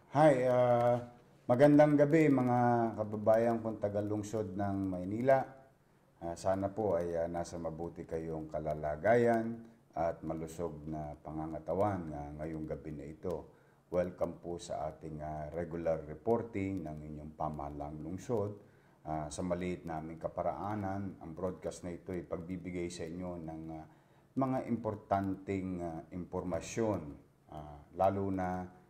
Hi, magandang gabi mga kababayan kong taga-lungsod ng Maynila. Sana po ay nasa mabuti kayong kalalagayan at malusog na pangangatawan ngayong gabi na ito. Welcome po sa ating regular reporting ng inyong pamahalang lungsod. Sa maliit naming kaparaanan, ang broadcast na ito ay pagbibigay sa inyo ng mga importanteng impormasyon, lalo na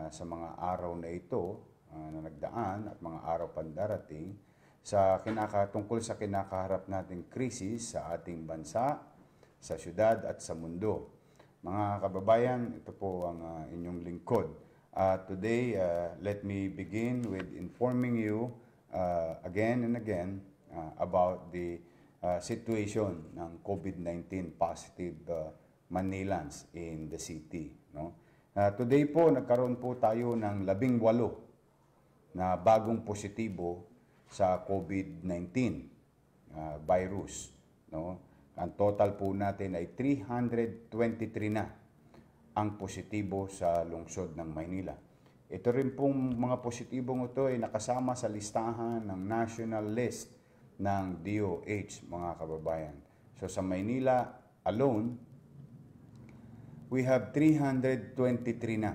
sa mga araw na ito na nagdaan at mga araw pandarating tungkol sa kinakaharap nating krisis sa ating bansa, sa syudad at sa mundo. Mga kababayan, ito po ang inyong lingkod. Today, let me begin with informing you again and again about the situation ng COVID-19 positive Manilans in the city. No? Today po, nagkaroon po tayo ng 18 na bagong positibo sa COVID-19 virus. No? Ang total po natin ay 323 na ang positibo sa lungsod ng Maynila. Ito rin pong mga positibong ito ay nakasama sa listahan ng national list ng DOH, mga kababayan. So sa Maynila alone, we have 323 na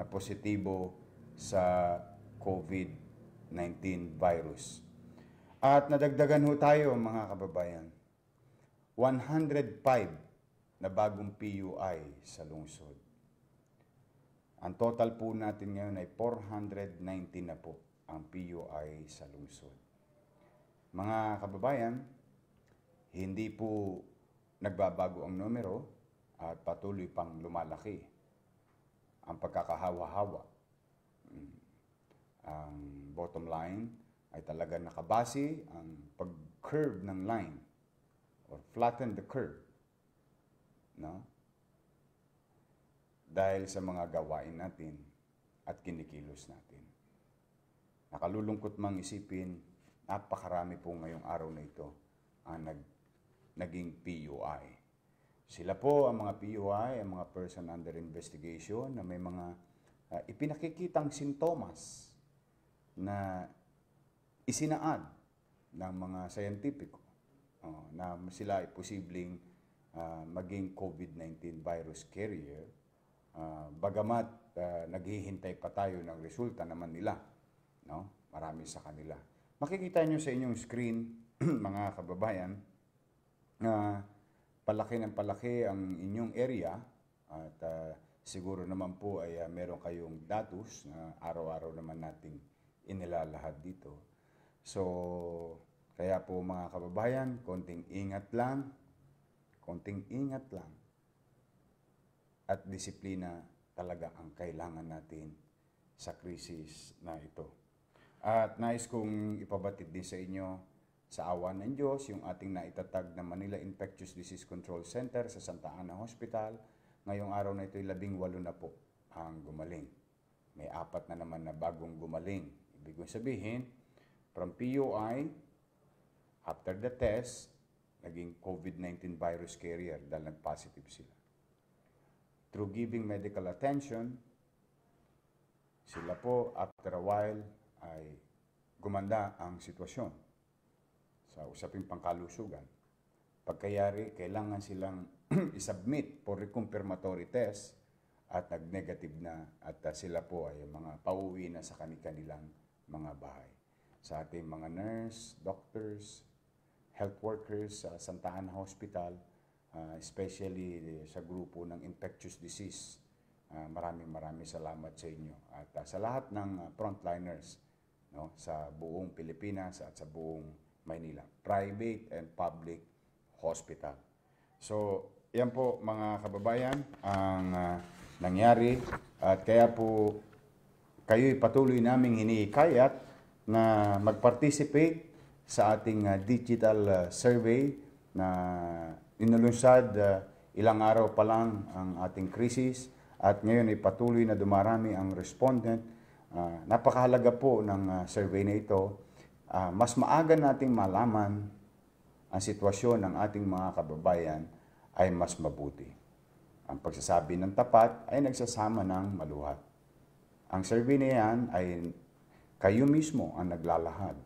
positibo sa COVID-19 virus. At nadagdagan ho tayo, mga kababayan, 105 na bagong PUI sa lungsod. Ang total po natin ngayon ay 490 na po ang PUI sa lungsod. Mga kababayan, hindi po nagbabago ang numero at patuloy pang lumalaki ang pagkakahawa-hawa. Ang bottom line ay talaga nakabase ang pag-curve ng line or flatten the curve, no? Dahil sa mga gawain natin at kinikilos natin. Nakalulungkot mang isipin, napakarami po ngayong araw na ito ang naging PUI. Sila po ang mga PUI, ang mga person under investigation na may mga ipinakikitang sintomas na isinaad ng mga scientifico na sila ay posibleng maging COVID-19 virus carrier, bagamat naghihintay pa tayo ng resulta naman nila. No? Marami sa kanila. Makikita nyo sa inyong screen, mga kababayan, na palaki ng palaki ang inyong area at siguro naman po ay meron kayong datos na araw-araw naman nating inilalahad dito. So, kaya po mga kababayan, konting ingat lang at disiplina talaga ang kailangan natin sa krisis na ito. At nais kong ipabatid din sa inyo sa awa ng Diyos, yung ating naitatag na Manila Infectious Disease Control Center sa Santa Ana Hospital, ngayong araw na ito ay 18 na po ang gumaling. May 4 na naman na bagong gumaling. Ibig sabihin, from PUI, after the test, naging COVID-19 virus carrier dahil nag-positive sila. Through giving medical attention, sila po, after a while, ay gumanda ang sitwasyon sa usaping pangkalusugan. Pagkayari, kailangan silang isubmit for reconfirmatory test at nag-negative na at sila po ay mga pauwi na sa kanilang mga bahay. Sa ating mga nurse, doctors, health workers sa Santa Ana Hospital, especially sa grupo ng infectious disease, maraming salamat sa inyo. At sa lahat ng frontliners, no, sa buong Pilipinas at sa buong Maynila, private and public hospital. So, yan po mga kababayan ang nangyari at kaya po kayo'y patuloy naming hinihikayat na mag-participate sa ating digital survey na inulunsad ilang araw pa lang ang ating krisis at ngayon ay patuloy na dumarami ang respondent. Napakahalaga po ng survey na ito. Mas maaga nating malaman ang sitwasyon ng ating mga kababayan ay mas mabuti. Ang pagsasabi ng tapat ay nagsasama ng maluhat. Ang survey na yan ay kayo mismo ang naglalahad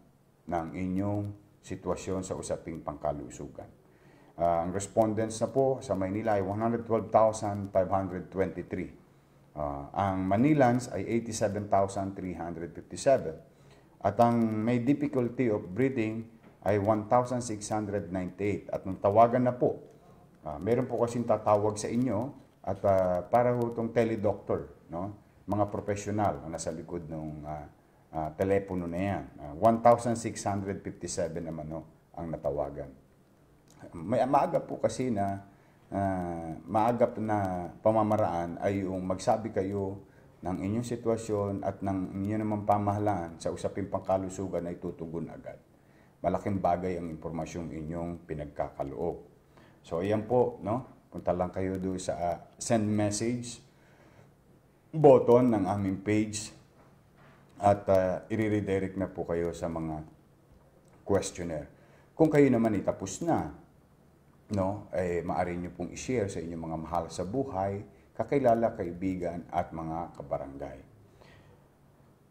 ng inyong sitwasyon sa usaping pangkalusugan. Ang respondents na po sa Maynila ay 112,523. Ang Manilans ay 87,357. At ang may difficulty of breathing ay 1,698. At nung tawagan na po, meron po kasing tatawag sa inyo at para ho itong teledoctor, no? Mga profesional na nasa likod ng telepono na yan. 1,657 naman no, ang natawagan. Maagap po kasi na maagap na pamamaraan ay yung magsabi kayo ng inyong sitwasyon at ng inyong naman pamahalaan sa usaping pangkalusugan ay tutugon agad. Malaking bagay ang impormasyong inyong pinagkakaloob. So, ayan po, no? Punta lang kayo doon sa send message button ng aming page at i-redirect na po kayo sa mga questionnaire. Kung kayo naman itapos na, no, maaari nyo pong i-share sa inyong mga mahal sa buhay, kakilala, kaibigan, at mga kabarangay.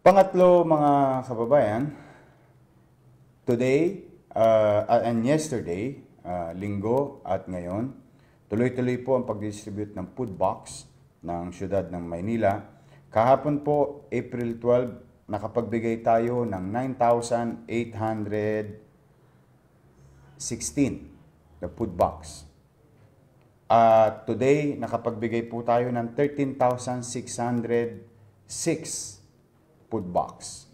Pangatlo, mga kababayan, today and yesterday, linggo at ngayon, tuloy-tuloy po ang pag-distribute ng food box ng siyudad ng Maynila. Kahapon po, April 12, nakapagbigay tayo ng 9,816 na food box. Today, nakapagbigay po tayo ng 13,606 food box.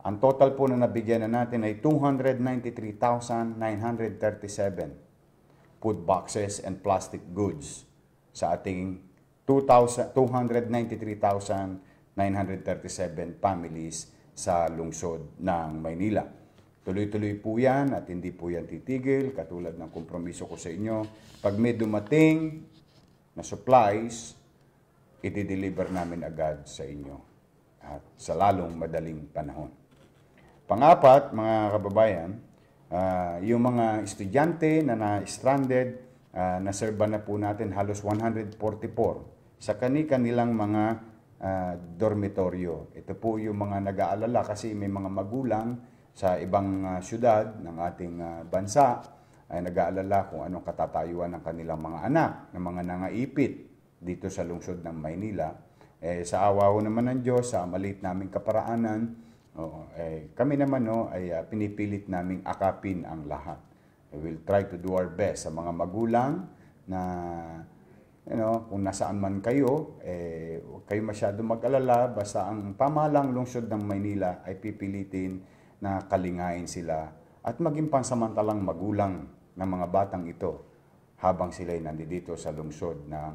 Ang total po na nabigyan na natin ay 293,937 food boxes and plastic goods sa ating 293,937 families sa lungsod ng Maynila. Tuloy-tuloy po yan at hindi po yan titigil, katulad ng kompromiso ko sa inyo. Pag may dumating na supplies, i-deliver namin agad sa inyo at sa lalong madaling panahon. Pang-apat, mga kababayan, yung mga estudyante na na-stranded, naserba na po natin halos 144 sa kanilang mga dormitoryo. Ito po yung mga nag-aalala kasi may mga magulang sa ibang syudad ng ating bansa ay nag-aalala kung anong katatayuan ng kanilang mga anak, ng mga nangaipit dito sa lungsod ng Maynila. Sa awa ho naman ng Diyos, sa maliit naming kaparaanan, kami naman ay pinipilit naming akapin ang lahat. We will try to do our best sa mga magulang na kung nasaan man kayo, huwag kayo masyado mag-alala, basta ang pamahalang lungsod ng Maynila ay pipilitin na kalingain sila at maging pansamantalang magulang ng mga batang ito habang sila'y nandito sa lungsod ng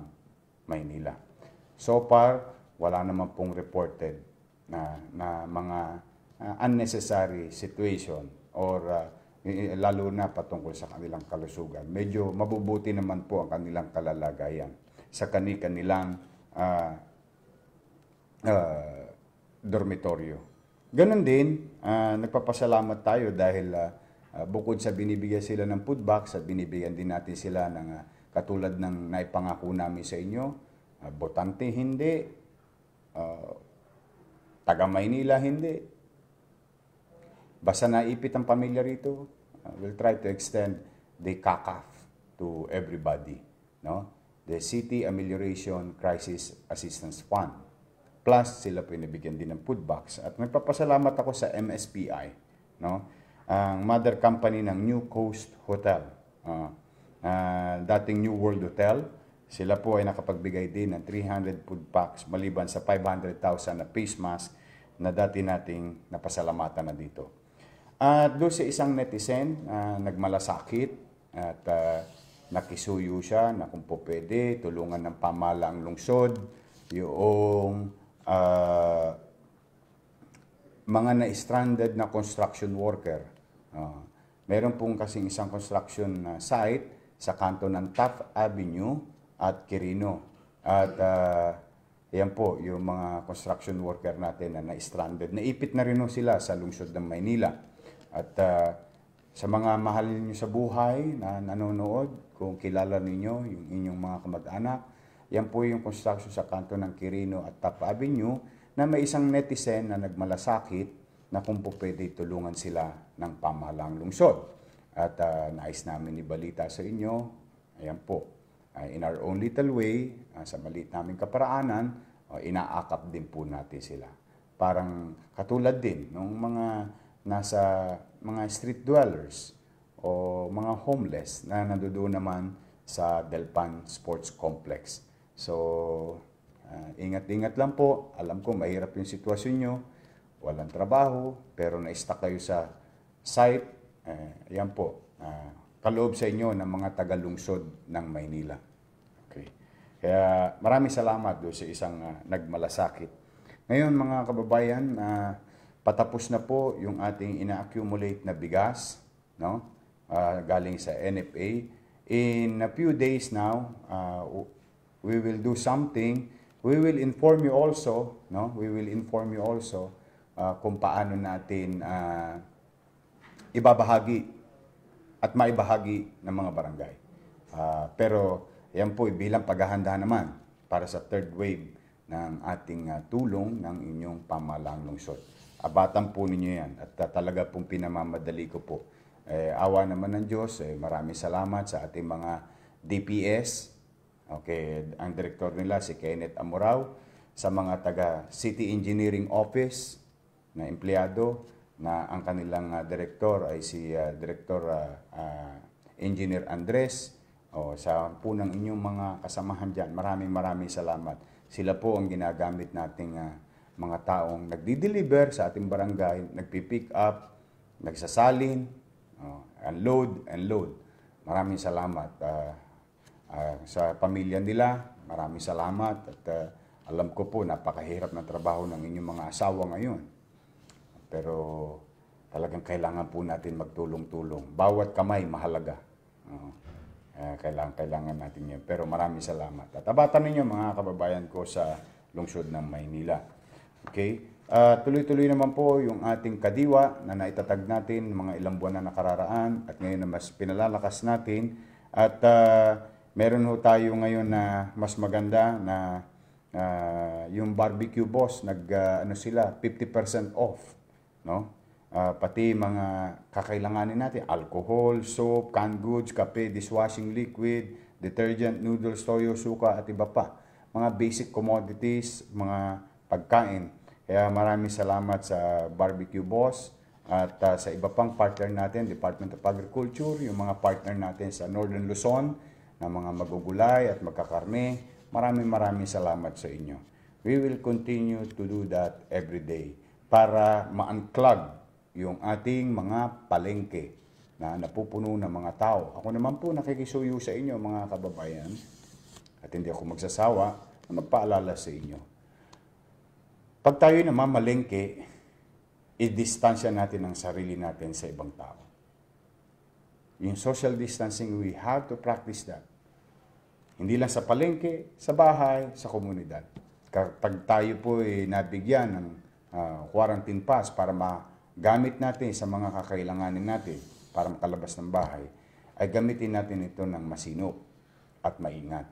Maynila. So far, wala naman pong reported na mga unnecessary situation or lalo na patungkol sa kanilang kalusugan. Medyo mabubuti naman po ang kanilang kalalagayan sa kanilang dormitoryo. Ganon din, nagpapasalamat tayo dahil bukod sa binibigyan sila ng food box at binibigyan din natin sila ng katulad ng naipangako namin sa inyo, botante hindi, taga Maynila hindi. Basta naipit ang pamilya rito, we'll try to extend the CACAF to everybody, no? The City Amelioration Crisis Assistance Fund. Plus, sila po nabigyan din ng food box. At nagpapasalamat ako sa MSPI, no? Ang mother company ng New Coast Hotel, dating New World Hotel. Sila po ay nakapagbigay din ng 300 food packs maliban sa 500,000 na face mask na dati nating napasalamatan na dito. At doon sa isang netizen, nagmalasakit at nakisuyo siya na kung po pwede, tulungan ng pamahalaang lungsod, yung mga na-stranded na construction worker. Meron pong kasing isang construction site sa kanto ng Taft Avenue at Quirino. At yan po, yung mga construction worker natin na na-stranded. Naipit na rin sila sa lungsod ng Maynila. At sa mga mahal niyo sa buhay na nanonood, kung kilala ninyo yung inyong mga kamag-anak, yan po yung construction sa kanto ng Quirino at Taft Avenue na may isang netizen na nagmalasakit na kung po pwede tulungan sila ng pamahalaang lungsod. At nais namin ibalita sa inyo, ayan po, in our own little way, sa maliit naming kaparaanan, inaakap din po natin sila. Parang katulad din ng mga nasa mga street dwellers o mga homeless na nandoon naman sa Delpan Sports Complex. So, ingat-ingat lang po. Alam ko mahirap yung sitwasyon nyo. Walang trabaho, pero na-stuck kayo sa site. Yan po. Kaloob sa inyo ng mga tagalungsod ng Maynila. Okay. Kaya maraming salamat doon sa isang nagmalasakit. Ngayon mga kababayan, patapos na po yung ating ina-accumulate na bigas, no? Galing sa NFA. In a few days now, we will do something. We will inform you also, no? We will inform you also kung paano natin ibabahagi at maibahagi ng mga barangay. Pero yan po bilang paghahanda naman para sa third wave ng ating tulong ng inyong pamahalaang lungsod. Abatan po ninyo yan at talaga pong pinamamadali ko po. Awa naman ng Diyos, maraming salamat sa ating mga DPS. Okay, ang direktor nila si Kenneth Amorao, sa mga taga City Engineering Office na empleyado, na ang kanilang direktor ay si Director Engineer Andres, sa po ng inyong mga kasamahan dyan. Maraming salamat. Sila po ang ginagamit nating mga taong nagdi-deliver sa ating barangay, nagpi-pick up, nagsasalin, unload and load. Maraming salamat. Sa pamilya nila, maraming salamat. At alam ko po, napakahirap na trabaho ng inyong mga asawa ngayon. Pero talagang kailangan po natin magtulong-tulong. Bawat kamay mahalaga. Kailangan natin yan. Pero maraming salamat. At abatan ninyo mga kababayan ko sa lungsod ng Maynila. Okay? Tuloy-tuloy naman po yung ating kadiwa na naitatag natin mga ilang buwan na nakararaan at ngayon na mas pinalalakas natin. At meron ho tayo ngayon na mas maganda na yung barbecue boss, sila, 50% off. No? Pati mga kakailanganin natin, alcohol, soap, canned goods, kape, dishwashing liquid, detergent, noodles, toyo, suka at iba pa. Mga basic commodities, mga pagkain. Kaya maraming salamat sa Barbecue Boss at sa iba pang partner natin, Department of Agriculture, yung mga partner natin sa Northern Luzon, na mga magugulay at magkakarne. Maraming salamat sa inyo. We will continue to do that every day para ma-unclog yung ating mga palengke na napupuno ng mga tao. Ako naman po nakikisuyo sa inyo mga kababayan at hindi ako magsasawa na magpaalala sa inyo. Pag tayo naman malengke, i-distansya natin ang sarili natin sa ibang tao. Yung social distancing, we have to practice that. Hindi lang sa palengke, sa bahay, sa komunidad. Kapag tayo po nabigyan ng quarantine pass para magamit natin sa mga kakailanganin natin para makalabas ng bahay, ay gamitin natin ito ng masinop at maingat.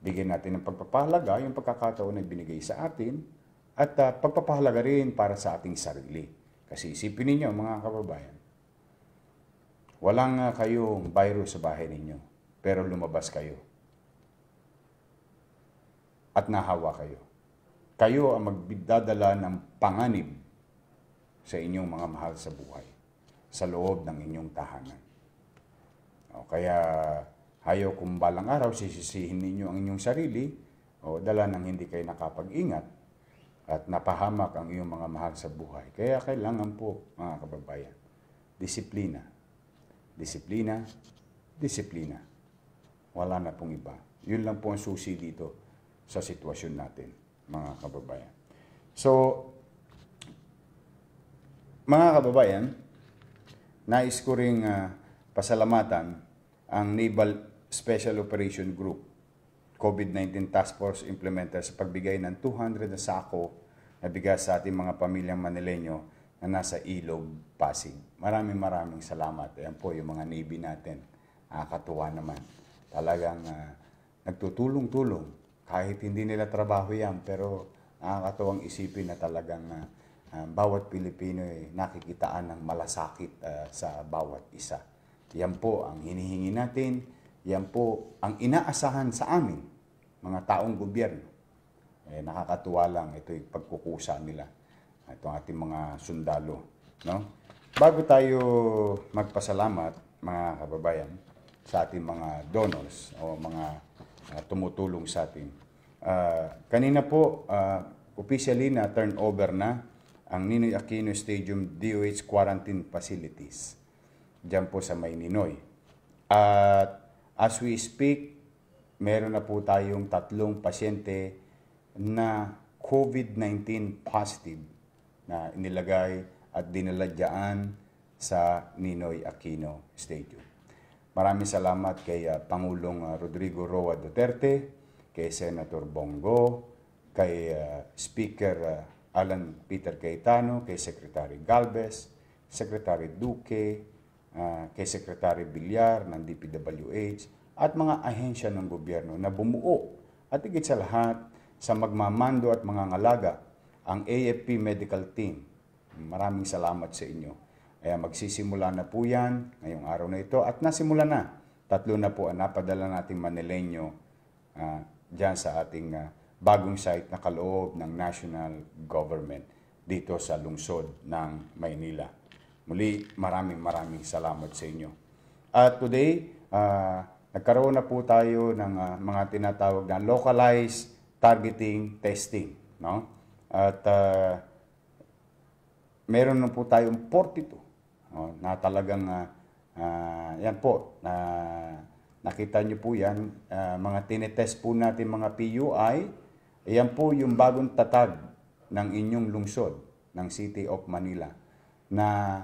Bigyan natin ng pagpapahalaga yung pagkakataon na binigay sa atin at pagpapahalaga rin para sa ating sarili. Kasi isipin ninyo mga kababayan, walang kayong virus sa bahay ninyo, pero lumabas kayo. At nahawa kayo. Kayo ang magdadala ng panganib sa inyong mga mahal sa buhay, sa loob ng inyong tahanan. Kaya hayo kung balang araw sisisihin ninyo ang inyong sarili o dala ng hindi kayo nakapag-ingat at napahamak ang iyong mga mahal sa buhay. Kaya kailangan po, mga kababayan, disiplina. Disiplina, disiplina. Wala na pong iba. Yun lang po ang susi dito sa sitwasyon natin, mga kababayan. So, mga kababayan, nais ko ring pasalamatan ang Naval Special Operation Group, COVID-19 Task Force Implementer sa pagbigay ng 200 na sako na bigas sa ating mga pamilyang Manileño na nasa Ilog, Pasig. Maraming salamat. Ayan po yung mga Navy natin. Nakakatuwa naman. Talagang nagtutulong-tulong. Kahit hindi nila trabaho yan, pero nakakatuwang isipin na talagang bawat Pilipino ay nakikitaan ng malasakit sa bawat isa. Yan po ang hinihingi natin, yan po ang inaasahan sa amin, mga taong gobyerno. Nakakatuwa lang ito yung pagkukusa nila, itong ating mga sundalo. No? Bago tayo magpasalamat, mga kababayan, sa ating mga donors o mga tumutulong sa atin. Kanina po, officially na turnover na ang Ninoy Aquino Stadium DOH Quarantine Facilities diyan po sa Mayninoy. At as we speak, meron na po tayong 3 pasyente na COVID-19 positive na inilagay at dinala dyan sa Ninoy Aquino Stadium. Maraming salamat kay Pangulong Rodrigo Roa Duterte, kay Senator Bongo, kay Speaker Alan Peter Cayetano, kay Secretary Galvez, Secretary Duque, kay Secretary Villar ng DPWH, at mga ahensya ng gobyerno na bumuo at higit sa lahat sa magmamando at mga ngalaga, ang AFP Medical Team. Maraming salamat sa inyo. Kaya magsisimula na po yan ngayong araw na ito at nasimula na. 3 na po ang napadala nating Manileño dyan sa ating bagong site na kaloob ng national government dito sa lungsod ng Maynila. Muli, maraming salamat sa inyo. At today, nagkaroon na po tayo ng mga tinatawag na localized targeting testing. No? At meron na po tayong 42 na talagang, yan po, nakita nyo po yan, mga tinetest po natin mga PUI, yan po yung bagong tatag ng inyong lungsod, ng City of Manila, na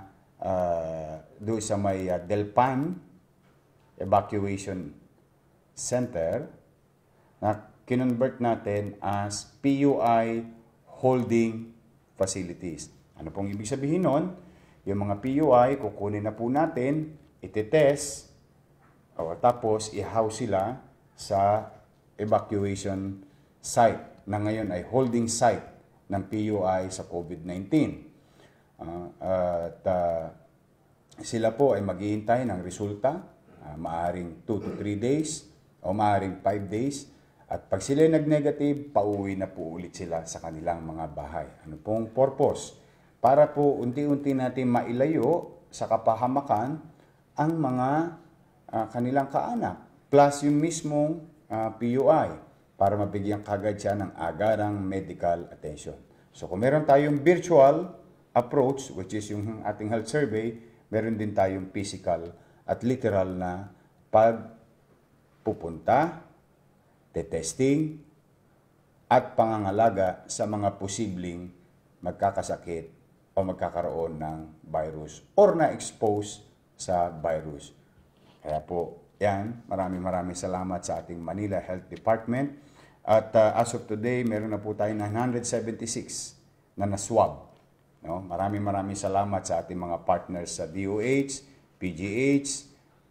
doon sa may Delpan Evacuation Center, na kinonvert natin as PUI Holding Facilities. Ano pong ibig sabihin nun? Yung mga PUI, kukunin na po natin, itetest, tapos i-house sila sa evacuation site na ngayon ay holding site ng PUI sa COVID-19. Sila po ay maghihintay ng resulta, maaring 2 to 3 days o maaring 5 days. At pag sila nag-negative, pauwi na po ulit sila sa kanilang mga bahay. Ano pong purpose? Para po unti-unti natin mailayo sa kapahamakan ang mga kanilang kaanak plus yung mismong PUI para mabigyan kagad siya ng agarang medical attention. So kung meron tayong virtual approach, which is yung ating health survey, meron din tayong physical at literal na pagpupunta, testing, at pangangalaga sa mga posibleng magkakasakit o magkakaroon ng virus or na-expose sa virus. Kaya po, yan, maraming salamat sa ating Manila Health Department. At as of today, meron na po tayo 976 na na-swab. No? Maraming salamat sa ating mga partners sa DOH, PGH,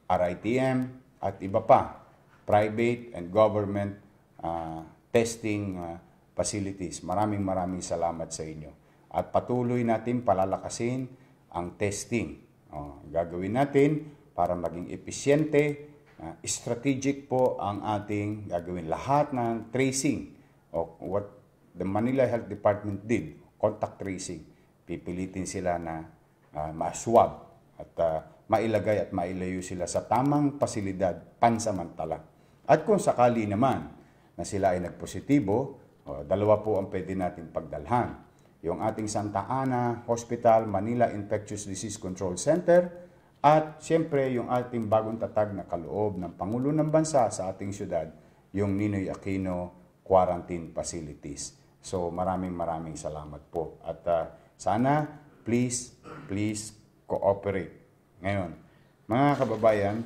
RITM, at iba pa, private and government testing facilities. Maraming salamat sa inyo. At patuloy natin palalakasin ang testing. Gagawin natin para maging episyente, strategic po ang ating gagawin. Lahat ng tracing, what the Manila Health Department did, contact tracing, pipilitin sila na ma-swab at mailagay at mailayo sila sa tamang pasilidad pansamantala. At kung sakali naman na sila ay nagpositibo, 2 po ang pwede nating pagdalhan. Yung ating Santa Ana Hospital, Manila Infectious Disease Control Center, at siyempre yung ating bagong tatag na kaloob ng Pangulo ng Bansa sa ating syudad, yung Ninoy Aquino Quarantine Facilities. So maraming salamat po. At sana, please cooperate. Ngayon, mga kababayan,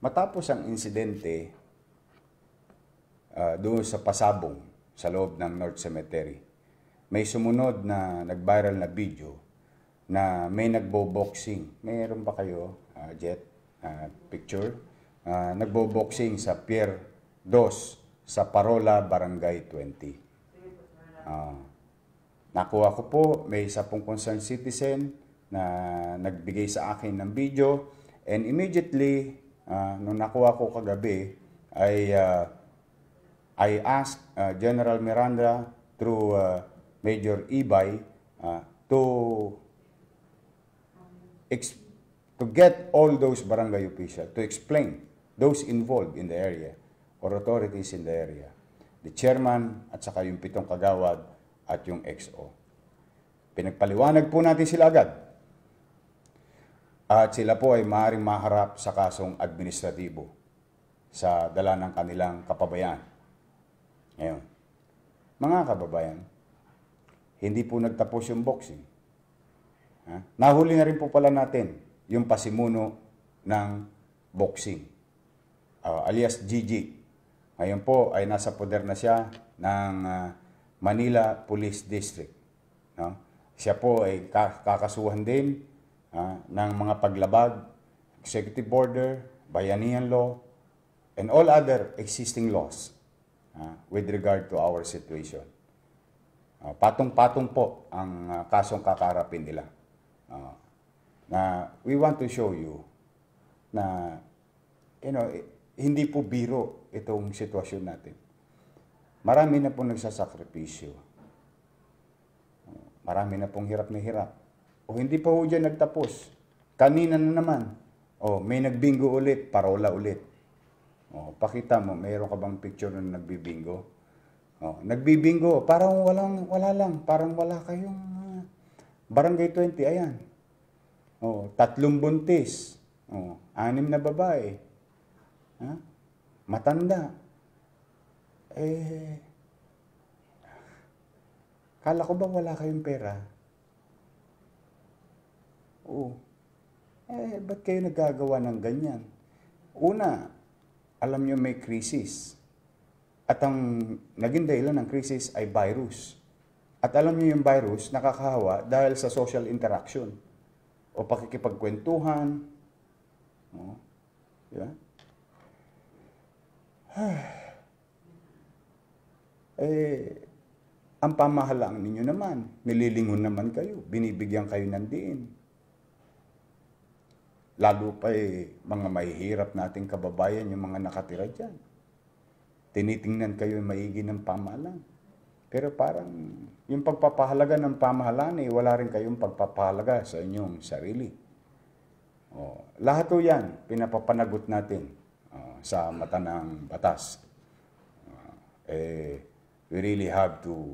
matapos ang insidente doon sa Pasabong, sa loob ng North Cemetery, may sumunod na nag-viral na video na may nagbo-boxing. Mayroon ba kayo, Jet, picture? Nagbo-boxing sa Pier 2 sa Parola, Barangay 20. Nakuha ko po, may isa pong concerned citizen na nagbigay sa akin ng video, and immediately, nung nakuha ko kagabi, I asked General Miranda through Major Ibay to get all those barangay officials to explain, those involved in the area or authorities in the area, the chairman at saka yung 7 kagawad at yung XO. Pinagpaliwanag po natin sila agad. At sila po ay maaaring maharap sa kasong administratibo sa dala ng kanilang kapabayan. Ngayon, mga kababayan, hindi po nagtapos yung boxing. Nahuli na rin po pala natin yung pasimuno ng boxing, alias Gigi. Ngayon po ay nasa poder na siya ng Manila Police District. Siya po ay kakasuhan din ng mga paglabag, executive order, bayanihan law, and all other existing laws with regard to our situation. Patong-patong po ang kasong kakarapin nila. Na we want to show you na hindi po biro itong sitwasyon natin. Marami na pong nagsasakripisyo. Marami na pong hirap na hirap. O hindi pa ho dyan nagtapos. Kanina na naman. May nagbingo ulit, parola ulit. Pakita mo, mayroon ka bang picture na nagbibingo? Nagbibingo, parang wala lang. Parang wala kayong Barangay 20, ayan. 3 buntis. 6 na babae. Matanda. Kala ko ba wala kayong pera? Ba't kayo nagagawa ng ganyan? Una, alam nyo may krisis. At ang naging dahilan ng krisis ay virus. At alam nyo yung virus nakakahawa dahil sa social interaction o pakikipagkwentuhan. Diba? Ang pamahalaan ninyo naman, nililingon naman kayo, binibigyan kayo ng diin. Lalo pa mga mahihirap nating kababayan, yung mga nakatira dyan. Tinitingnan kayo maigi ng pamahalaan. Pero parang yung pagpapahalaga ng pamahalaan, wala rin kayong pagpapahalaga sa inyong sarili. Lahat o yan, pinapapanagot natin sa mata ng batas. We really have to,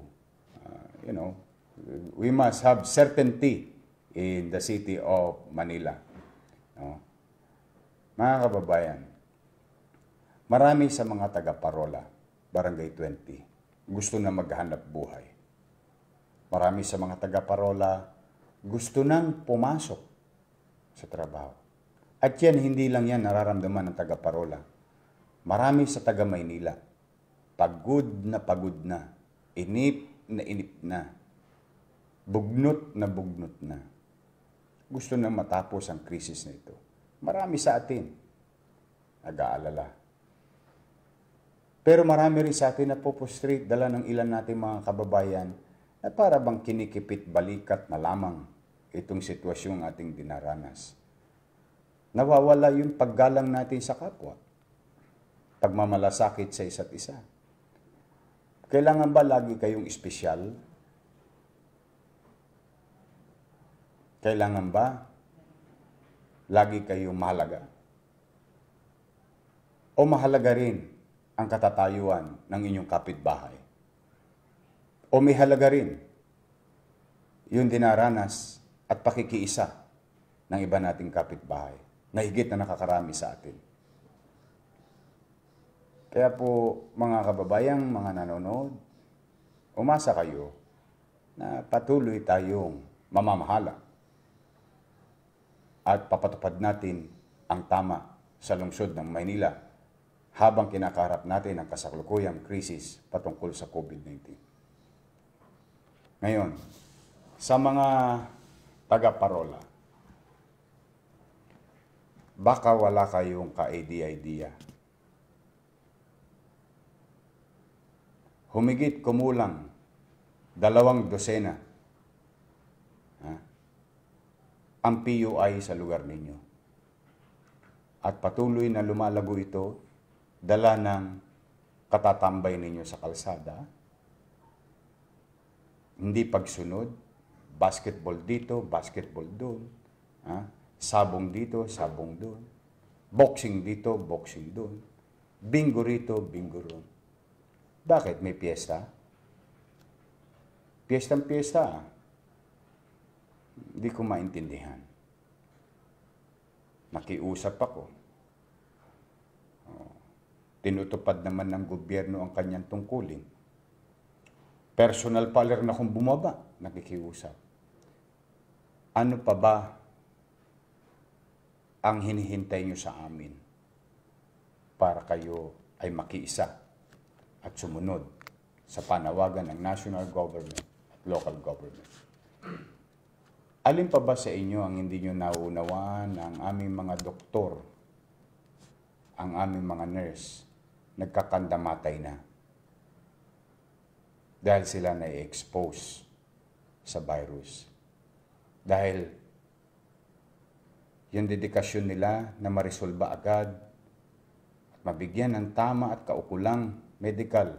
we must have certainty in the city of Manila. Mga kababayan, marami sa mga taga-Parola, Barangay 20, gusto na maghanap buhay. Marami sa mga taga-Parola gusto nang pumasok sa trabaho. At yan, hindi lang yan nararamdaman ng taga-Parola. Marami sa taga-Maynila, pagod na, inip na, bugnot na. Gusto na matapos ang krisis na ito. Marami sa atin nag-aalala. Pero marami rin sa atin na po-frustrate dala ng ilan nating mga kababayan na para bang kinikipit balikat na lamang itong sitwasyong ating dinaranas. Nawawala yung paggalang natin sa kapwa, pagmamalasakit sa isa't isa. Kailangan ba lagi kayong espesyal? Kailangan ba lagi kayong mahalaga? O mahalaga rin ang katatayuan ng inyong kapitbahay? O may halaga rin yung dinaranas at pakikiisa ng iba nating kapitbahay na higit na nakakarami sa atin? Kaya po, mga kababayang, mga nanonood, umasa kayo na patuloy tayong mamamahala at papatupad natin ang tama sa lungsod ng Maynila habang kinakaharap natin ang kasalukuyang krisis patungkol sa COVID-19. Ngayon, sa mga taga-Parola, baka wala kayong ka-idea-idea humigit kumulang 2 dosena ang PUI sa lugar ninyo. At patuloy na lumalago ito, dala ng katatambay ninyo sa kalsada, hindi pagsunod, basketball dito, basketball doon, sabong dito, sabong doon, boxing dito, boxing doon, bingo rito, bingo roon. Bakit? May piyesta? Piyestang-piyesta. Hindi ko maintindihan. Nakiusap ako. Tinutupad naman ng gobyerno ang kanyang tungkulin. Personal pa na akong bumaba, nakikiusap. Ano pa ba ang hinihintay nyo sa amin para kayo ay makiisa at sumunod sa panawagan ng national government at local government? Alin pa ba sa inyo ang hindi nyo nauunawaan ng aming mga doktor, ang aming mga nurse, nagkakandamatay na dahil sila na-expose sa virus. Dahil yung dedikasyon nila na marisolba agad at mabigyan ng tama at kaukulang medical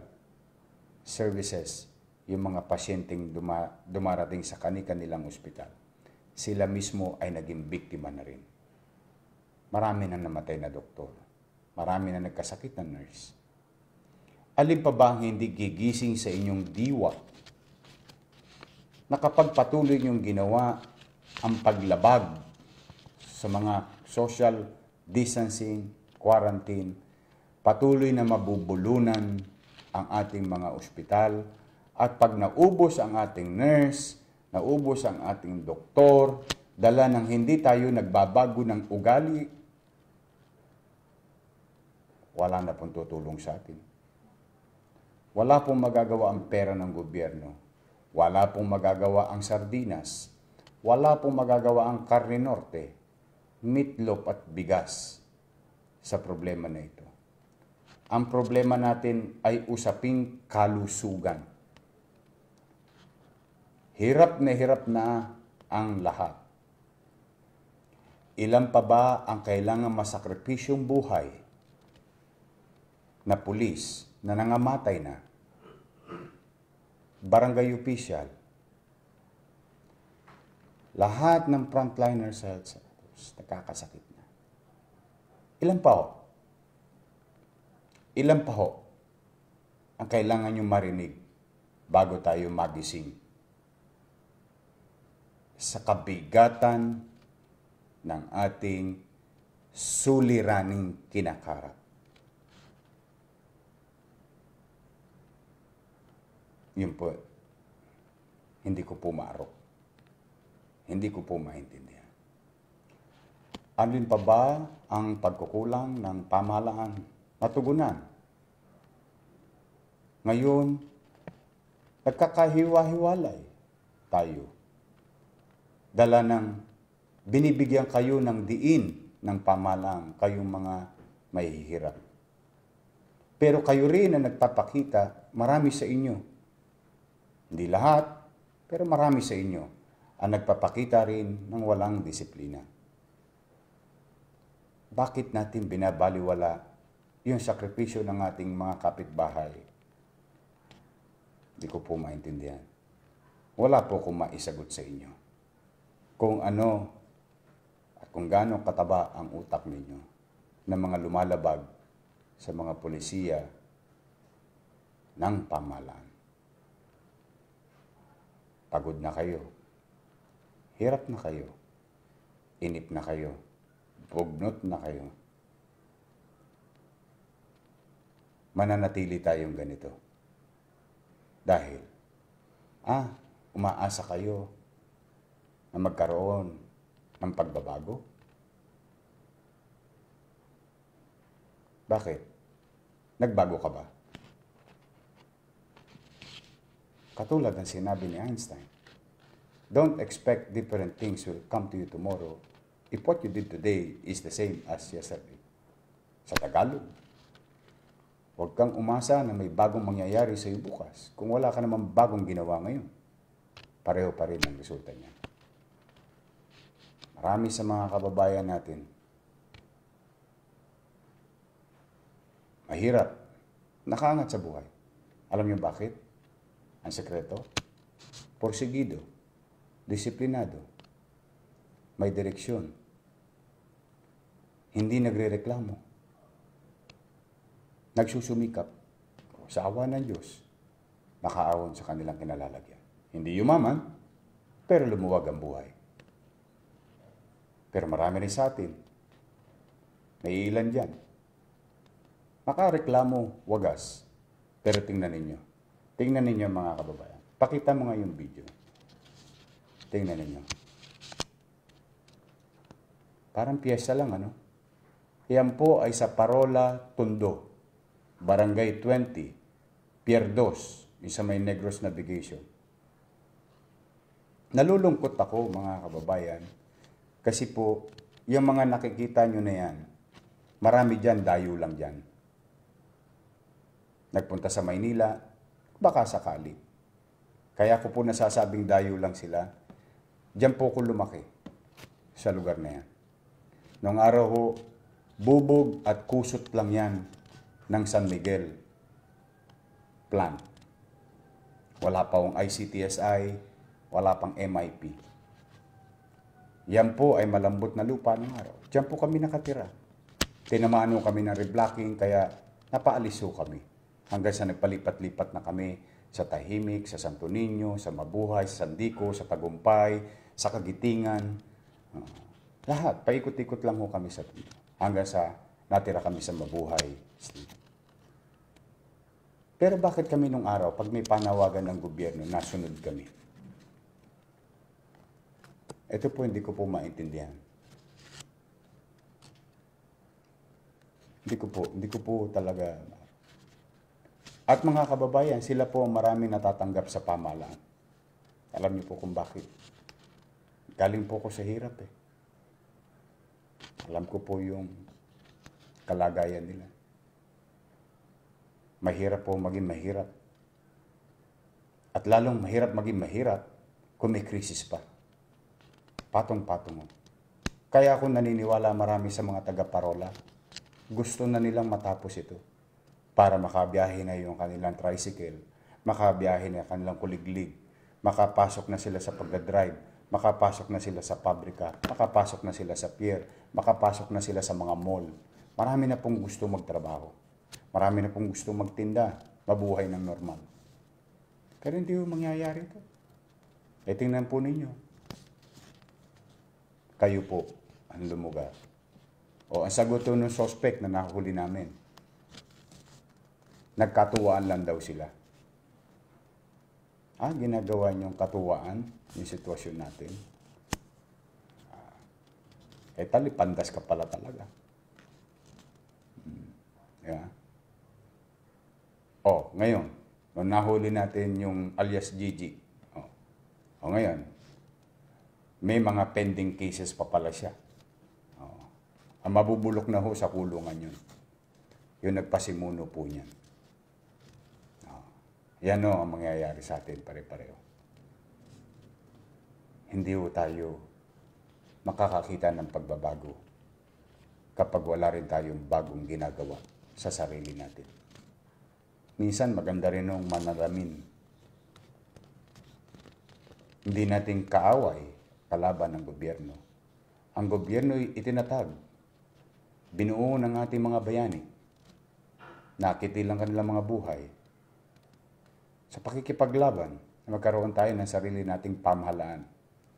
services yung mga pasyenteng dumarating sa kanilang ospital. Sila mismo ay naging biktima na rin. Marami na namatay na doktor. Marami na nagkasakit na nurse. Alin pa ba ang hindi gigising sa inyong diwa na kapag patuloy niyong ginawa ang paglabag sa mga social distancing, quarantine, patuloy na mabubulunan ang ating mga ospital, at pag naubos ang ating nurse, naubos ang ating doktor, dala ng hindi tayo nagbabago ng ugali, wala na pong tutulong sa atin. Wala pong magagawa ang pera ng gobyerno. Wala pong magagawa ang sardinas. Wala pong magagawa ang karne norte, meatloaf at bigas sa problema na ito. Ang problema natin ay usaping kalusugan. Hirap na ang lahat. Ilan pa ba ang kailangan masakripisyong buhay na pulis na nangamatay na, barangay official, lahat ng frontliners sa health sectors, nakakasakit na. Ilan pa ho? Ilan pa ho ang kailangan nyo marinig bago tayo magising sa kabigatan ng ating suliraning kinakarap? Yun po, hindi ko po maarok. Hindi ko po maintindihan. Alin pa ba ang pagkukulang ng pamahalaan matugunan? Ngayon, nagkakahiwa-hiwalay tayo. Dala ng binibigyan kayo ng diin ng pamahalaan, kayong mga mahihirap. Pero kayo rin na nagpapakita, marami sa inyo, hindi lahat, pero marami sa inyo ang nagpapakita rin ng walang disiplina. Bakit natin binabaliwala yung sakripisyo ng ating mga kapitbahay? Hindi ko po maintindihan. Wala po akong maisagot sa inyo kung ano at kung gaano kataba ang utak ninyo ng mga lumalabag sa mga polisiya ng pamahalaan. Pagod na kayo. Hirap na kayo. Inip na kayo. Bugnot na kayo. Mananatili tayong ganito. Dahil, umaasa kayo na magkaroon ng pagbabago? Bakit? Nagbago ka ba? Katulad ng sinabi ni Einstein, don't expect different things will come to you tomorrow if what you did today is the same as yesterday. Sa Tagalog, Huwag kang umasa na may bagong mangyayari sa iyo bukas kung wala ka naman bagong ginawa ngayon. Pareho pa rin ang resulta niya. Marami sa mga kababayan natin, mahirap, nakaangat sa buhay. Alam niyo bakit? Ang sekreto? Porsigido, disiplinado, may direksyon, hindi nagrereklamo, nagsusumikap sa awa ng Diyos, nakaawon sa kanilang kinalalagyan. Hindi yumaman, pero lumuwag ang buhay. Pero marami rin sa atin, may ilan dyan, makareklamo, wagas, pero tingnan ninyo mga kababayan. Pakita mo nga yung video. Tingnan ninyo. Parang piyesa lang, ano? Yan po ay sa Parola, Tondo, Barangay 20, Pier 2, isa may Negros Navigation. Nalulungkot ako, mga kababayan, kasi po, yung mga nakikita nyo na yan, marami dyan, dayo lang dyan. Nagpunta sa Maynila, baka sakali. Kaya ko po nasasabing dayo lang sila. Diyan po ko lumaki sa lugar na yan. Noong araw ho, bubog at kusot lang yan ng San Miguel plant. Wala pa hong ICTSI, wala pang MIP. Yan po ay malambot na lupa ng araw. Diyan po kami nakatira. Tinamaan ho kami ng reblocking, kaya napaalis ho kami. Hanggang sa nagpalipat-lipat na kami sa Tahimik, sa Santo Niño, sa Mabuhay, sa Sandico, sa Tagumpay, sa Kagitingan. Lahat, paikot-ikot lang ho kami sa Tondo. Hanggang sa natira kami sa Mabuhay. Pero bakit kami nung araw, pag may panawagan ng gobyerno, nasunod kami? Ito po hindi ko po maintindihan. Hindi ko po talaga. At mga kababayan, sila po marami natatanggap sa pamahalaan. Alam niyo po kung bakit. Galing po ko sa hirap eh. Alam ko po yung kalagayan nila. Mahirap po maging mahirap. At lalong mahirap maging mahirap kung may krisis pa. Patong-patong. Kaya ako naniniwala marami sa mga taga-Parola, gusto na nilang matapos ito para makabiyahe na yung kanilang tricycle, makabiyahe na kanilang kuliglig, makapasok na sila sa pagdadrive, makapasok na sila sa pabrika, makapasok na sila sa pier, makapasok na sila sa mga mall. Marami na pong gusto magtrabaho. Marami na pong gusto magtinda, mabuhay ng normal. Pero hindi yung mangyayari ito. E tingnan po ninyo. Kayo po ang lumugar. O ang sagot ng suspect na nahuli namin, nagkatuwaan lang daw sila. Ginagawa niyong katuwaan yung sitwasyon natin. Talipandas ka pala talaga. Yeah. Ngayon, nung nahuli natin yung alias Gigi, ngayon, may mga pending cases pa pala siya. Ang mabubulok na ho sa kulungan yun. Yung nagpasimuno po niyan. Yan o ang mangyayari sa atin pare-pareho. Hindi ho tayo makakakita ng pagbabago kapag wala rin tayong bagong ginagawa sa sarili natin. Minsan maganda rin nung manalamin. Hindi natin kaaway kalaban ng gobyerno. Ang gobyerno ay itinatag. Binuo ng ating mga bayani. Nakitilang kanilang mga buhay. Sa pakikipaglaban, magkaroon tayo ng sarili nating pamahalaan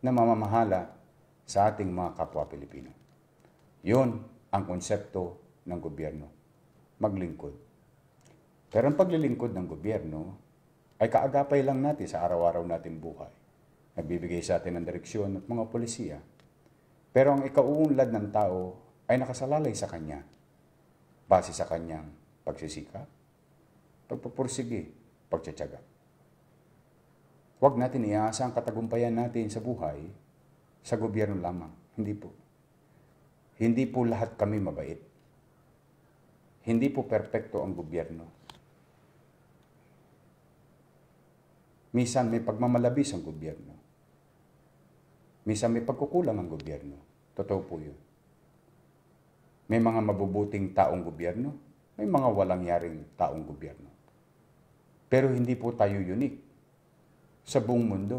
na mamamahala sa ating mga kapwa Pilipino. Yun ang konsepto ng gobyerno, maglingkod. Pero ang paglilingkod ng gobyerno ay kaagapay lang natin sa araw-araw nating buhay. Nagbibigay sa atin ng direksyon at mga polisiya. Pero ang ikauunlad ng tao ay nakasalalay sa kanya, base sa kanyang pagsisikap, pagpupursige, pagtsatsaga. Huwag natin iasa ang katagumpayan natin sa buhay sa gobyerno lamang. Hindi po. Hindi po lahat kami mabait. Hindi po perpekto ang gobyerno. Minsan may pagmamalabis ang gobyerno. Minsan may pagkukulang ang gobyerno. Totoo po yun. May mga mabubuting taong gobyerno, may mga walang yaring taong gobyerno. Pero hindi po tayo unique sa buong mundo.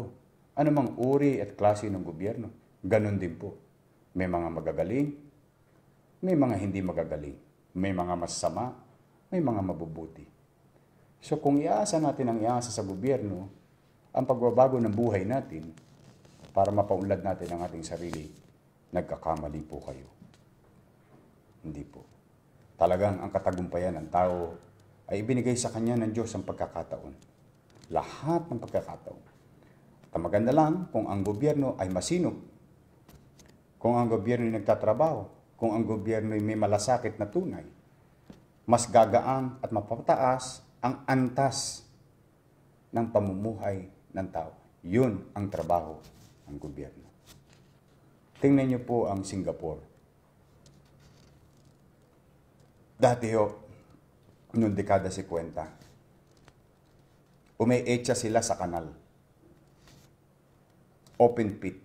Ano mang uri at klase ng gobyerno, ganun din po. May mga magagaling, may mga hindi magagaling. May mga masama, may mga mabubuti. So kung iaasa natin ang iaasa sa gobyerno, ang pagbabago ng buhay natin, para mapaunlad natin ang ating sarili, nagkakamali po kayo. Hindi po. Talagang ang katagumpayan ng tao ay ibinigay sa kanya ng Diyos ang pagkakataon. Lahat ng pagkakataon. At maganda lang kung ang gobyerno ay masinop, kung ang gobyerno ay nagtatrabaho, kung ang gobyerno ay may malasakit na tunay, mas gagaan at mapapataas ang antas ng pamumuhay ng tao. Yun ang trabaho ng gobyerno. Tingnan niyo po ang Singapore. Dati noong dekada 50, umeetsa sila sa kanal. Open pit.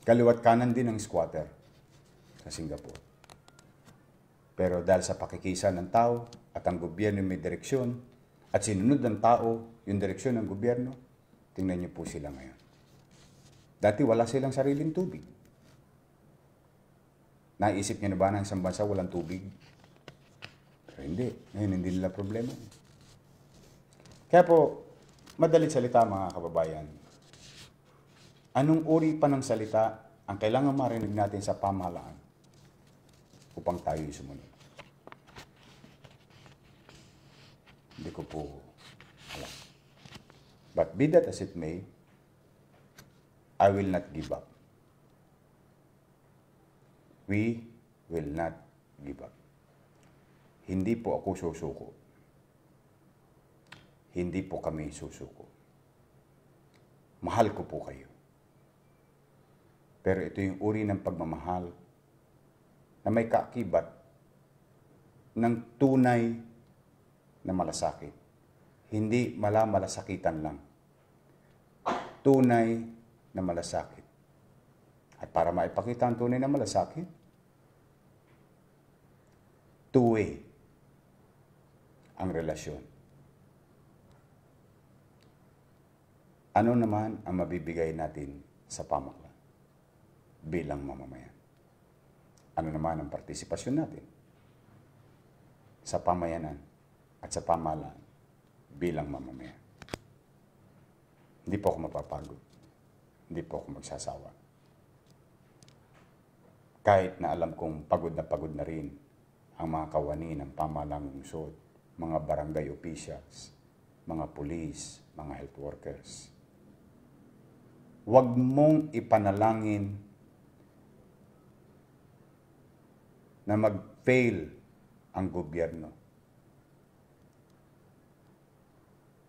Kaliwat kanan din ng squatter sa Singapore. Pero dahil sa pakikisa ng tao at ang gobyerno may direksyon at sinunod ng tao yung direksyon ng gobyerno, tingnan niyo po sila ngayon. Dati wala silang sariling tubig. Naisip niyo na ba na isang bansa walang tubig? Pero hindi. Ngayon hindi nila problema. Kaya po, madalit salita mga kababayan, anong uri pa ng salita ang kailangan marinig natin sa pamahalaan upang tayo sumunod? Hindi ko po alam. But be that as it may, I will not give up. We will not give up. Hindi po ako susuko. Hindi po kami susuko. Mahal ko po kayo. Pero ito yung uri ng pagmamahal na may kaakibat ng tunay na malasakit. Hindi malasakit lang. Tunay na malasakit. At para maipakita ang tunay na malasakit, two-way ang relasyon. Ano naman ang mabibigay natin sa pamahalaan bilang mamamayan? Ano naman ang partisipasyon natin sa pamayanan at sa pamahalaan bilang mamamayan? Hindi po ako mapapagod. Hindi po ako magsasawa. Kahit na alam kong pagod na rin ang mga kawani ng pamahalaang lungsod, mga barangay officials, mga pulis, mga health workers. Huwag mong ipanalangin na mag-fail ang gobyerno.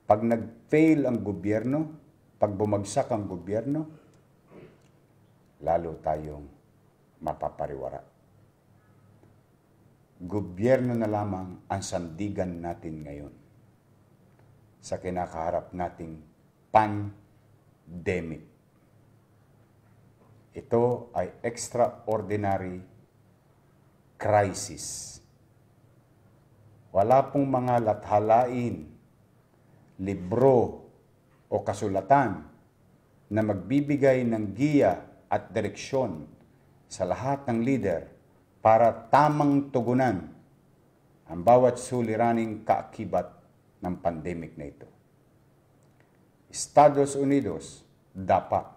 Pag nag-fail ang gobyerno, pag bumagsak ang gobyerno, lalo tayong mapapariwara. Gobyerno na lamang ang sandigan natin ngayon sa kinakaharap nating pandemic. Ito ay extraordinary crisis. Wala pong mga lathalain, libro o kasulatan na magbibigay ng giya at direksyon sa lahat ng leader para tamang tugunan ang bawat suliraning kaakibat ng pandemic na ito. Estados Unidos, dapa.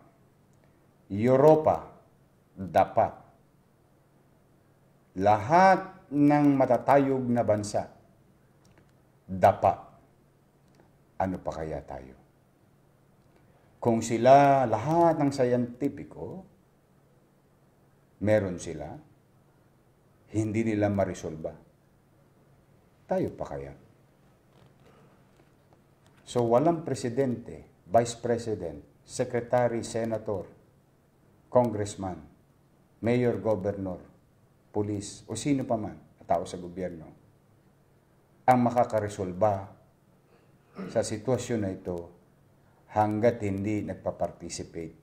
Europa, dapa. Lahat ng matatayog na bansa, dapa. Ano pa kaya tayo? Kung sila, lahat ng scientifico, meron sila, hindi nila marisolba. Tayo pa kaya? So walang presidente, vice president, secretary, senator, congressman, mayor, governor, police, o sino pa man, at tao sa gobyerno ang makakaresolba sa sitwasyon na ito hanggat hindi nagpa-participate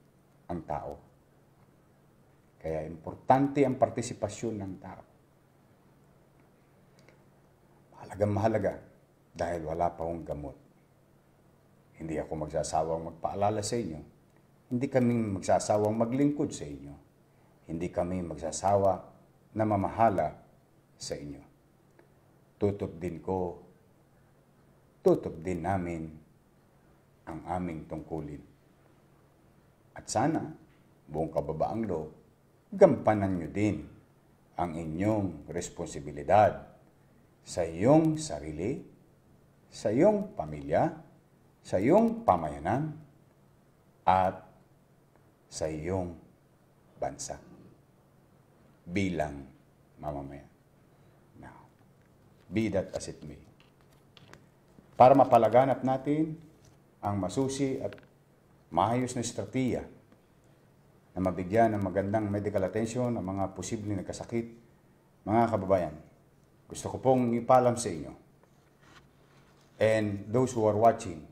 ang tao. Kaya importante ang partisipasyon ng tao. Mahalaga dahil wala pa akong gamot. Hindi ako magsasawang magpaalala sa inyo. Hindi kami magsasawang maglingkod sa inyo. Hindi kami magsasawa na mamahala sa inyo. Tutup din namin ang aming tungkulin. At sana, buong kababaang loob, gampanan nyo din ang inyong responsibilidad sa iyong sarili, sa iyong pamilya, sa iyong pamayanan, at sa iyong bansa bilang mamamayan. Now, be that as it may. Para mapalaganap natin ang masusi at maayos na estratehiya na mabigyan ng magandang medical attention ang mga posibleng nagkasakit, mga kababayan, gusto ko pong ipalam sa inyo and those who are watching,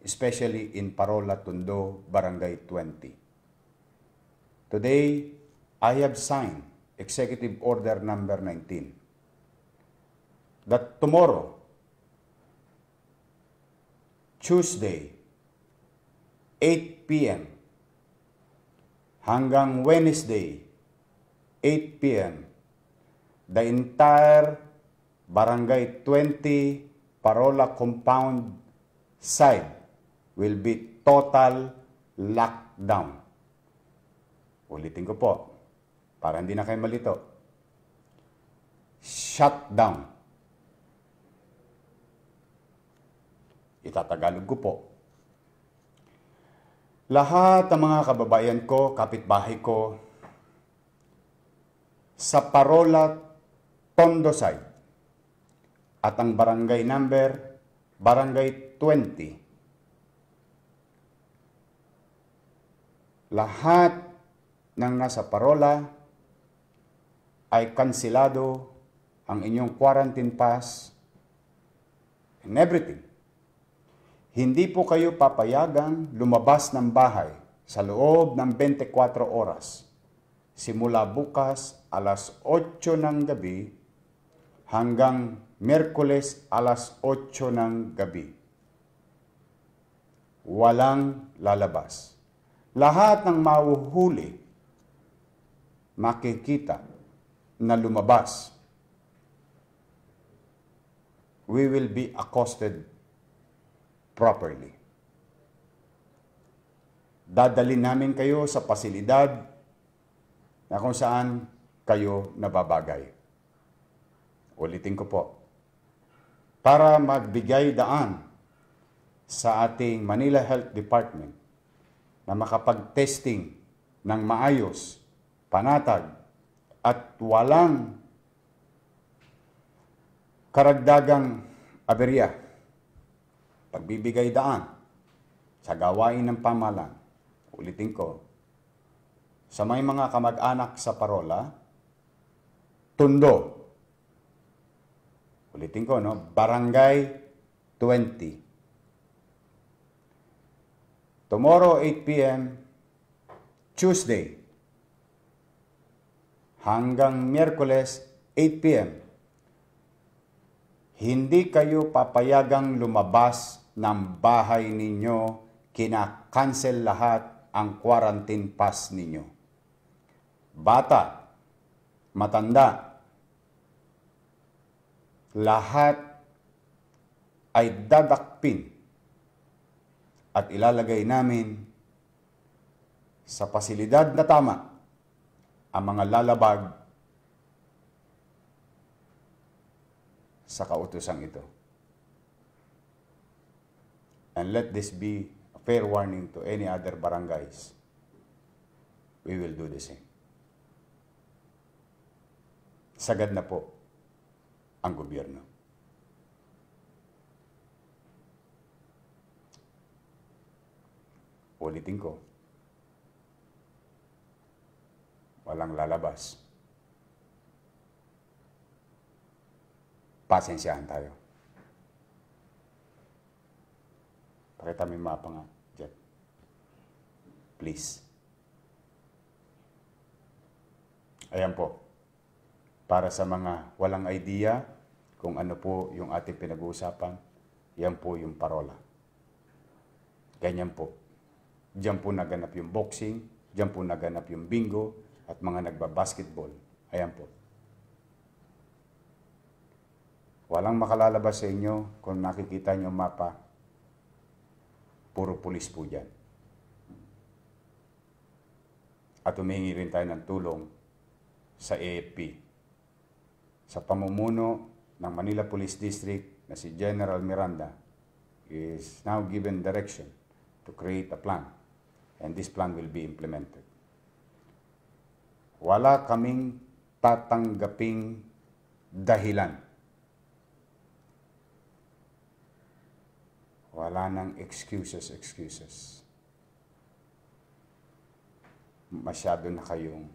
especially in Parola, Tondo, Barangay 20. Today, I have signed Executive Order number 19 that tomorrow, Tuesday, 8 p.m. hanggang Wednesday, 8 p.m., the entire Barangay 20 Parola compound side will be total lockdown. Ulitin ko po, para hindi na kayo malito. Shutdown. Itatagalog ko po. Lahat ng mga kababayan ko, kapitbahay ko, sa Parola, Tondo side, at ang barangay number, Barangay 20. Lahat ng nasa Parola ay kansilado ang inyong quarantine pass and everything. Hindi po kayo papayagang lumabas ng bahay sa loob ng 24 oras simula bukas alas 8 ng gabi hanggang Miyerkules alas 8 ng gabi. Walang lalabas. Lahat ng mahuhuli, makikita na lumabas, we will be accosted properly. Dadalhin namin kayo sa pasilidad na kung saan kayo nababagay. Ulitin ko po. Para magbigay daan sa ating Manila Health Department na makapag-testing ng maayos, panatag, at walang karagdagang aberya. Pagbibigay daan sa gawain ng pamahalaan. Ulitin ko, sa may mga kamag-anak sa Parola, Tondo. Ulitin ko, no? Barangay 20. Tomorrow, 8 p.m., Tuesday, hanggang Miyerkules, 8 p.m., hindi kayo papayagang lumabas ng bahay ninyo, kina-cancel lahat ang quarantine pass ninyo. Bata, matanda, lahat ay dadakpin at ilalagay namin sa pasilidad na tama ang mga lalabag sa kautosang ito. And let this be a fair warning to any other barangays. We will do the same. Sagad na po ang gobyerno. Ulitin ko, walang lalabas. pasensyahan tayo. Pakita mo yung mapa nga, Jet. Please. Ayan po. Para sa mga walang idea kung ano po yung ating pinag-uusapan, yan po yung parola. Ganyan po. Diyan po naganap yung boxing, diyan po naganap yung bingo, at mga nagbabasketball. Ayan po. Walang makalalabas sa inyo kung nakikita nyo mapa, puro pulis po dyan. At humingi rin tayo ng tulong sa AFP. Sa pamumuno ng Manila Police District na si General Miranda is now given direction to create a plan. And this plan will be implemented. Wala kaming tatanggaping dahilan. Wala nang excuses. Masyado na kayong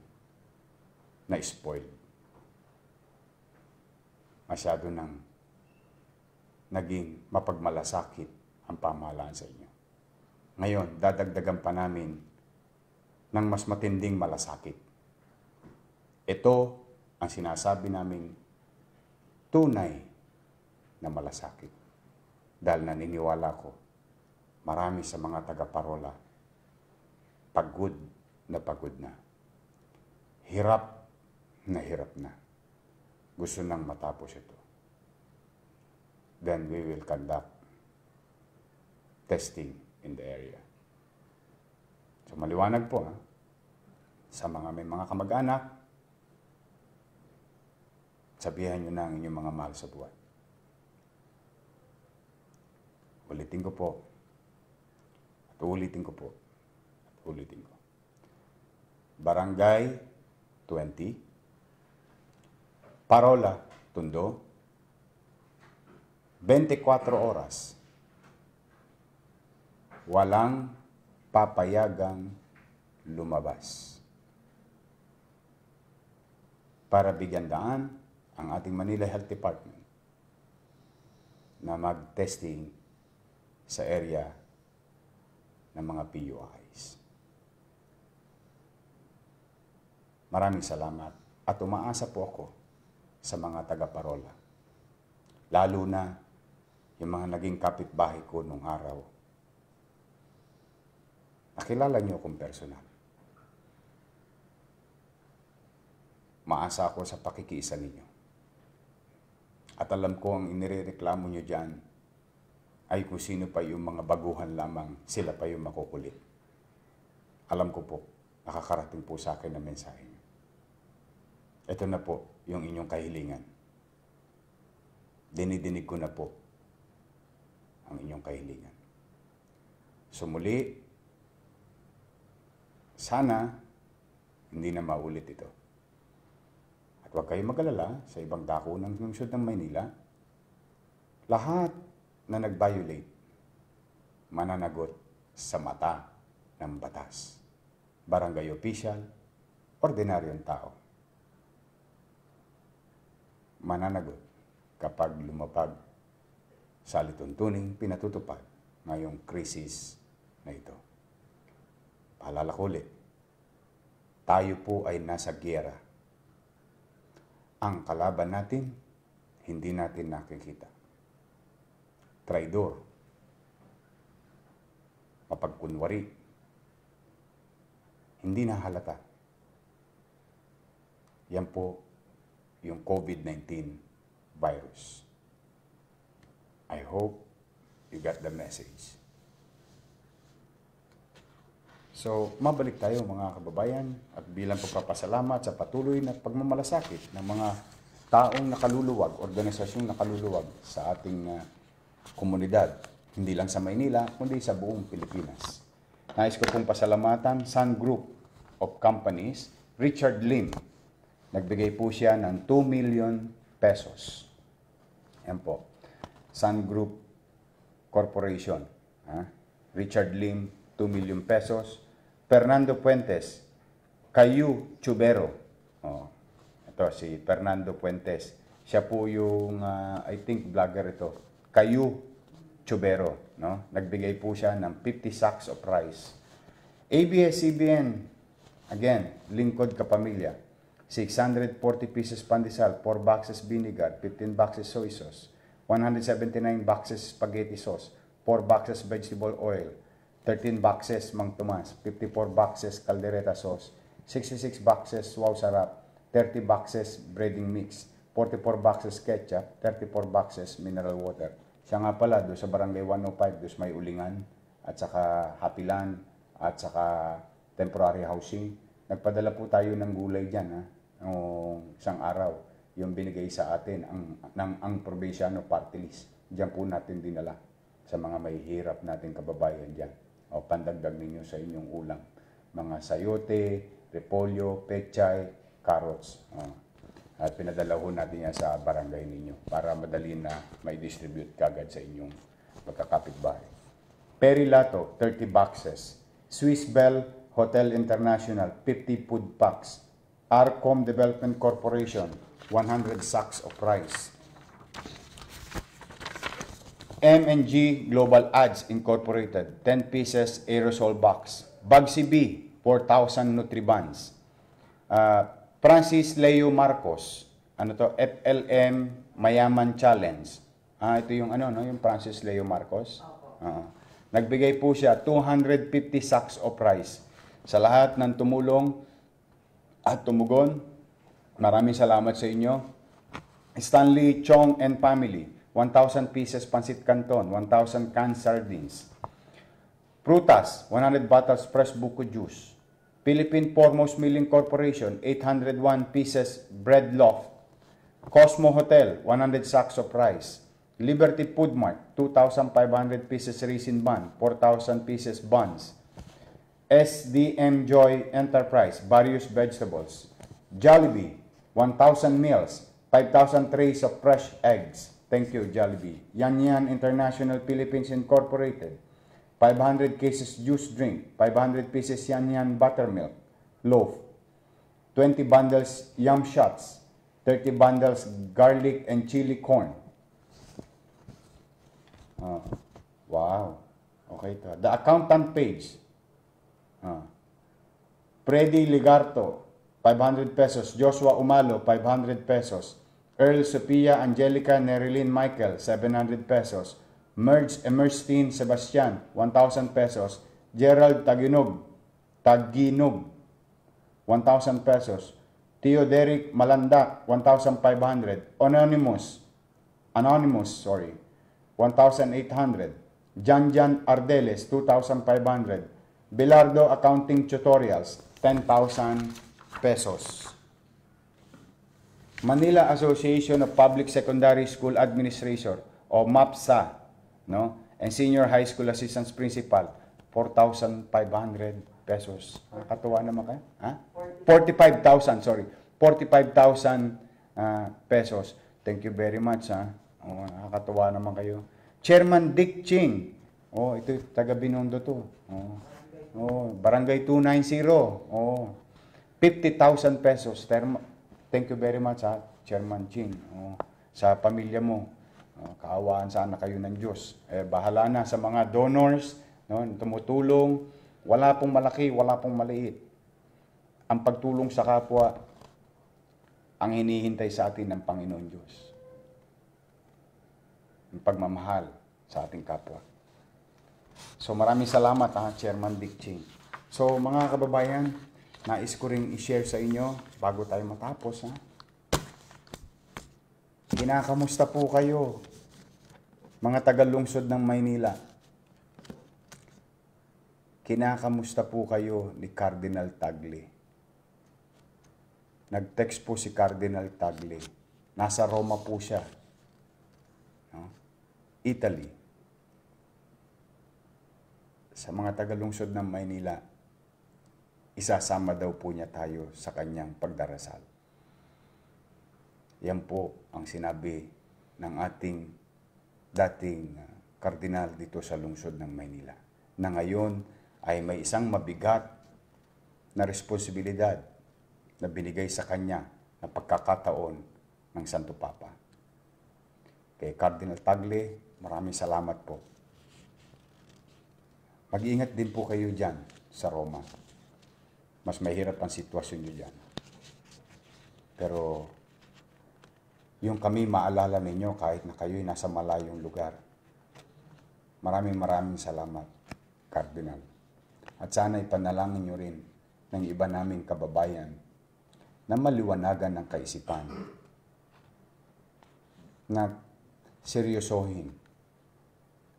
na-spoil. Masyado nang naging mapagmalasakit ang pamahalaan sa inyo. Ngayon, dadagdagan pa namin ng mas matinding malasakit. Ito ang sinasabi namin tunay na malasakit. Dahil naniniwala ko, marami sa mga taga-parola, pagod na. Hirap na. Gusto nang matapos ito. Then we will conduct testing in the area. So maliwanag po, sa mga may mga kamag-anak, sabihan nyo na ang inyong mga mahal sa buhay. Ulitin ko po. At ulitin ko po. At ulitin ko. Barangay 20, Parola, Tondo, 24 oras. Walang papayagang lumabas. Para bigyan daan ang ating Manila Health Department na mag-testing sa area ng mga PUIs. Maraming salamat at umaasa po ako sa mga taga-parola. Lalo na yung mga naging kapitbahay ko nung araw. Nakilala niyo akong personal. Maasa ako sa pakikiisa ninyo. At alam ko ang inireklamo niyo dyan ay kung sino pa yung mga baguhan lamang, sila pa yung makukulit. Alam ko po, nakakarating po sa akin na mensahe niyo. Ito na po yung inyong kahilingan. Dinidinig ko na po ang inyong kahilingan. So muli, sana hindi na maulit ito. At huwag kayong mag-alala sa ibang dako ng lungsod ng Maynila. Lahat na nag-violate, mananagot sa mata ng batas. Barangay official, ordinaryong tao. Mananagot kapag lumapag sa alituntuning pinatutupad ngayong krisis na ito. Paalala ko ulit, tayo po ay nasa giyera. Ang kalaban natin, hindi natin nakikita. Traidor, mapagkunwari, hindi na halata. Yan po yung COVID-19 virus. I hope you got the message. So, mabalik tayo mga kababayan at bilang pagpapasalamat sa patuloy na pagmamalasakit ng mga taong nakaluluwag, organisasyong nakaluluwag sa ating komunidad. Hindi lang sa Maynila, kundi sa buong Pilipinas. Nais ko pong pasalamatan Sun Group of Companies, Richard Lim. Nagbigay po siya ng 2 million pesos. Yan po. Sun Group Corporation. Richard Lim, 2 million pesos. Fernando Puentes, Cayu Chubero. Ito si Fernando Puentes. Siya po yung, I think, vlogger ito. Caillou Chubero. No? Nagbigay po siya ng 50 sacks of rice. ABS-CBN, again, lingkod kapamilya. 640 pieces pandesal, 4 boxes vinegar, 15 boxes soy sauce, 179 boxes spaghetti sauce, 4 boxes vegetable oil, 13 boxes Mang Tomas, 54 boxes caldereta sauce, 66 boxes wow sarap, 30 boxes breading mix, 44 boxes ketchup, 34 boxes mineral water. Siya nga pala, doon sa barangay 105, doon may ulingan, at saka hapilan, at saka temporary housing. Nagpadala po tayo ng gulay dyan, noong isang araw, yung binigay sa atin, ang probinsyano party list. Diyan po natin dinala sa mga may hirap nating kababayan dyan. O pandagdag ninyo sa inyong ulam. Mga sayote, repolyo, pechay, carrots. At pinadala ho natin yan sa barangay ninyo para madali na may distribute kagad sa inyong magkakapitbahay. Perilato, 30 boxes. Swiss Bell Hotel International, 50 food packs. Arcom Development Corporation, 100 sacks of rice. M&G Global Ads Incorporated, 10 pieces aerosol box. Bugsy B, 4,000 Nutribans. Francis Leo Marcos, FLM Mayaman Challenge. Ito yung yung Francis Leo Marcos. Nagbigay po siya 250 sacks of rice. Sa lahat ng tumulong at tumugon, maraming salamat sa inyo. Stanley Chong and Family, 1,000 pieces pancit canton, 1,000 canned sardines. Prutas, 100 bottles fresh buko juice. Philippine Foremost Milling Corporation, 801 pieces bread loaf. Cosmo Hotel, 100 sacks of rice. Liberty Food Mart, 2,500 pieces raisin bun, 4,000 pieces buns. SDM Joy Enterprise, various vegetables. Jollibee, 1,000 meals, 5,000 trays of fresh eggs. Thank you, Jollibee. Yan Yan International Philippines Incorporated, 500 cases juice drink, 500 pieces Yan Yan buttermilk loaf, 20 bundles yum shots, 30 bundles garlic and chili corn. Wow. Okay to. The accountant page. Freddy Ligarto, 500 pesos. Joshua Umalo, 500 pesos. Earl Sophia Angelica Nerilyn Michael, 700 pesos. Merge Emerstein Sebastian, 1,000 pesos. Gerald Taginog, 1,000 pesos. Tio Derek Malanda, 1,500. Anonymous, 1,800. Janjan Ardeles, 2,500. Bilardo Accounting Tutorials, 10,000 pesos. Manila Association of Public Secondary School Administration o MAPSA, no? And Senior High School Assistance Principal, 4,500 pesos. Nakakatuwa naman kayo? 45,000, sorry. 45,000 pesos. Thank you very much, nakakatuwa naman kayo. Chairman Dick Ching. Ito taga Binondo to. Barangay 290. 50,000 pesos. Thank you very much, Chairman Ching. Sa pamilya mo. Kaawaan sana kayo ng Diyos. Bahala na sa mga donors, tumutulong. Wala pong malaki, wala pong maliit. Ang pagtulong sa kapwa, ang hinihintay sa atin ng Panginoon Diyos. Ang pagmamahal sa ating kapwa. So maraming salamat, Chairman Dick Ching. So mga kababayan, nais ko ring i-share sa inyo bago tayo matapos. Kinakamusta po kayo, mga taga-lungsod ng Maynila? Kinakamusta po kayo ni Cardinal Tagle? Nag-text po si Cardinal Tagle. Nasa Roma po siya. Italy. Sa mga taga-lungsod ng Maynila, isasama daw po niya tayo sa kanyang pagdarasal. Yan po ang sinabi ng ating dating kardinal dito sa lungsod ng Maynila, na ngayon ay may isang mabigat na responsibilidad na binigay sa kanya na pagkakataon ng Santo Papa. Kay Cardinal Tagle, maraming salamat po. Mag-iingat din po kayo dyan sa Roma. Mas mahirap ang sitwasyon nyo dyan. Pero yung kami maalala ninyo kahit na kayo'y nasa malayong lugar. Maraming salamat, Cardinal. At sana ipanalangin nyo rin ng iba naming kababayan na maliwanagan ng kaisipan, na seryosohin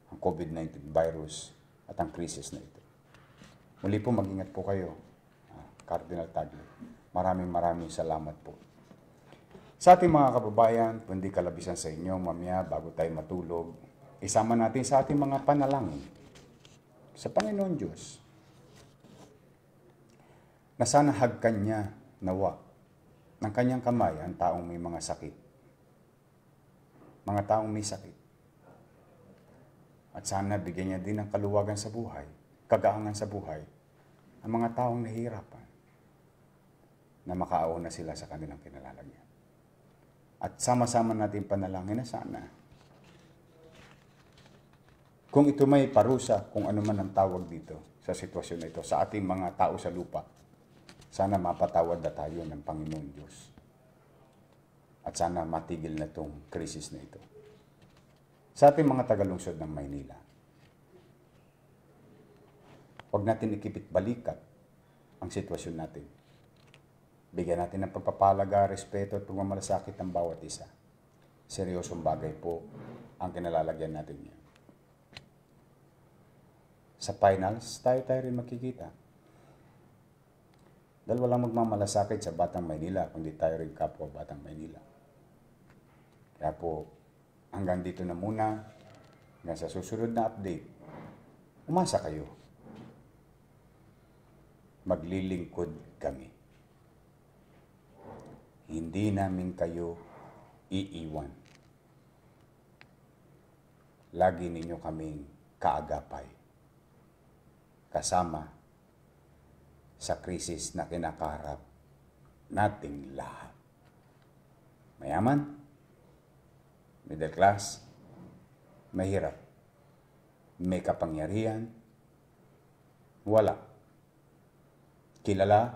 ang COVID-19 virus at ang krisis na ito. Muli po, mag-ingat po kayo, Cardinal Tagle. Maraming salamat po. Sa ating mga kababayan, kundi kalabisan sa inyo, mamaya bago tayo matulog, isama natin sa ating mga panalangin sa Panginoon Diyos na sana hagkan niya nawa ng kanyang kamay ang taong may mga sakit. Mga taong may sakit. At sana bigyan niya din ng kaluwagan sa buhay, kagaangan sa buhay, ang mga taong nahihirapan na makaawa na sila sa kanilang kinalalagyan. At sama-sama natin panalangin na sana kung ito may parusa, kung ano man ang tawag dito sa sitwasyon na ito, sa ating mga tao sa lupa, sana mapatawad na tayo ng Panginoon Diyos. At sana matigil na itong krisis na ito. Sa ating mga tagalungsod ng Maynila, huwag natin ikipit-balikat ang sitwasyon natin. Bigyan natin ng pagpapalaga, respeto at pagmamalasakit ng bawat isa. Seryosong bagay po ang kinalalagyan natin niya. Sa finals, tayo rin makikita. Dahil walang magmamalasakit sa Batang Maynila, kundi tayo rin kapwa Batang Maynila. Kaya po, hanggang dito na muna, hanggang sa susunod na update, umasa kayo. Maglilingkod kami. Hindi namin kayo iiwan. Lagi ninyo kaming kaagapay. Kasama sa krisis na kinakaharap nating lahat. Mayaman, middle class, mahirap, may kapangyarihan, wala. Kilala,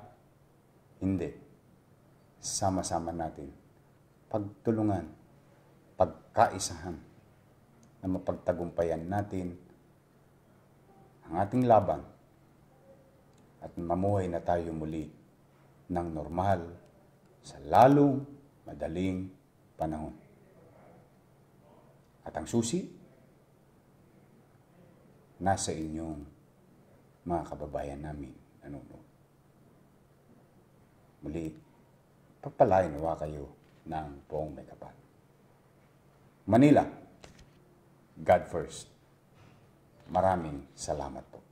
hindi. Sama-sama natin. Pagtulungan, pagkaisahan, na mapagtagumpayan natin ang ating laban at mamuhay na tayo muli ng normal sa lalong madaling panahon. At ang susi, nasa inyong mga kababayan namin nanonood. Muli, pagpalain nawa kayo ng buong may kapal. Manila, God first. Maraming salamat po.